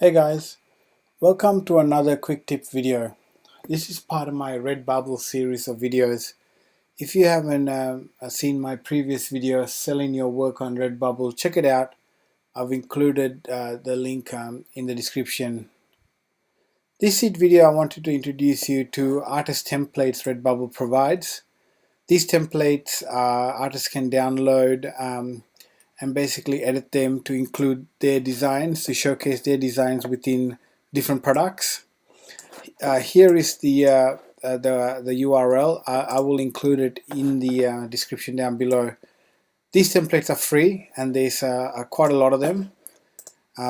Hey guys, welcome to another quick tip video. This is part of my Redbubble series of videos. If you haven't seen my previous video selling your work on Redbubble, check it out. I've included the link in the description. This video I wanted to introduce you to artist templates Redbubble provides. These templates artists can download and basically edit them to include their designs, to showcase their designs within different products. Here is the URL. I will include it in the description down below. These templates are free, and there's quite a lot of them.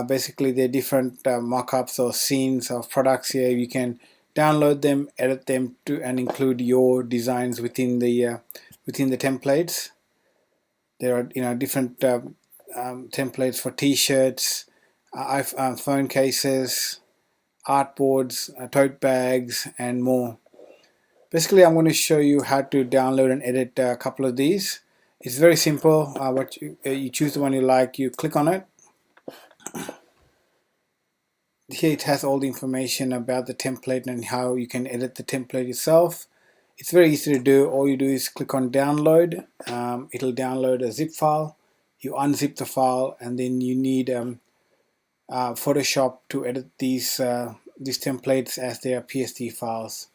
Basically, they're different mockups or scenes of products here. You can download them, edit them and include your designs within the templates. There are different templates for T-shirts, phone cases, artboards, tote bags, and more. Basically, I'm going to show you how to download and edit a couple of these. It's very simple. You choose the one you like, you click on it. Here it has all the information about the template and how you can edit the template itself. It's very easy to do. All you do is click on download. It'll download a zip file. You unzip the file, and then you need Photoshop to edit these templates as they are PSD files.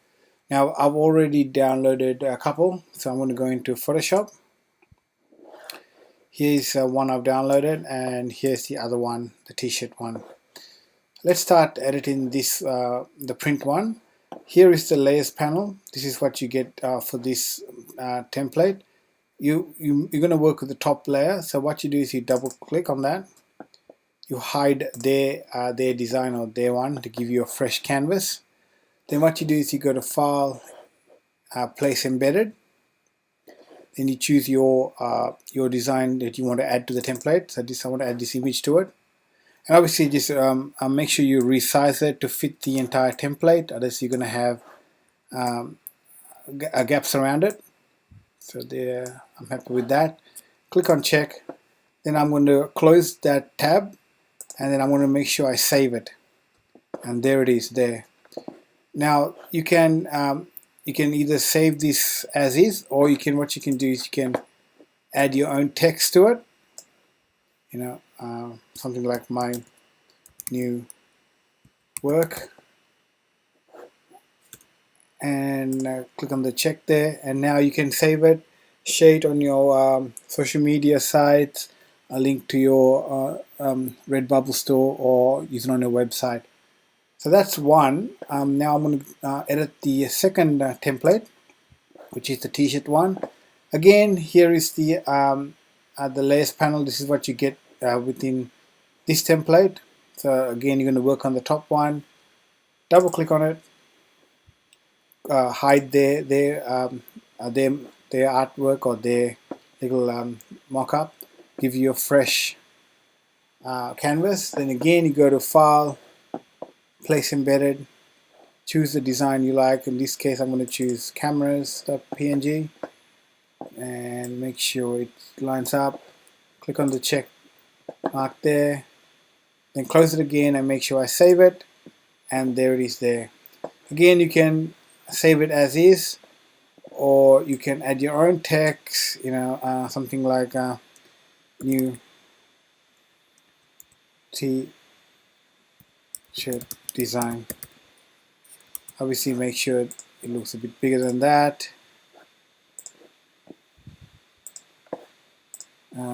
Now I've already downloaded a couple, so I'm going to go into Photoshop. Here's one I've downloaded, and here's the other one, the t-shirt one. Let's start editing this, the print one. Here is the layers panel. This is what you get for this template. You're going to work with the top layer, so what you do is you double click on that. You hide their design or their one to give you a fresh canvas. Then what you do is you go to File, Place Embedded. Then you choose your design that you want to add to the template. So I want to add this image to it. And obviously just make sure you resize it to fit the entire template, otherwise you're going to have gaps around it. So there, I'm happy with that. Click on check. Then I'm going to close that tab, and then I'm going to make sure I save it. And there it is there. Now you can either save this as is, or what you can do is you can add your own text to it. Something like my new work, and click on the check there, and now you can save it, share it on your social media sites, a link to your Redbubble store, or use it on your website. So that's one. Now I'm going to edit the second template, which is the t-shirt one. Again, here is the layers panel. This is what you get within this template. So again, you're going to work on the top one, double click on it, hide their artwork or their little mock-up, give you a fresh canvas. Then again, you go to File, Place Embedded, choose the design you like. In this case, I'm going to choose cameras.png and make sure it lines up. Click on the check mark there, then close it again and make sure I save it, and there it is there. Again, you can save it as is, or you can add your own text, something like new t-shirt design. Obviously make sure it looks a bit bigger than that.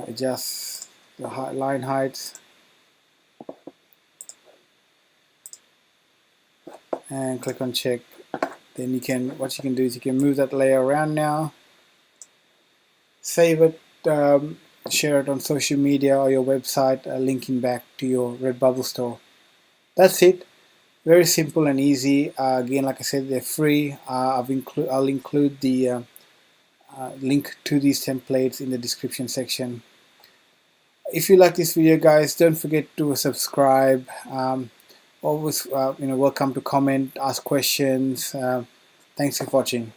Adjust the line heights, and click on check. Then what you can do is you can move that layer around now, save it, share it on social media or your website, linking back to your Redbubble store. That's it. Very simple and easy. Again, like I said, they're free. I'll include the link to these templates in the description section. If you like this video, guys, don't forget to subscribe. Always welcome to comment, ask questions. Thanks for watching.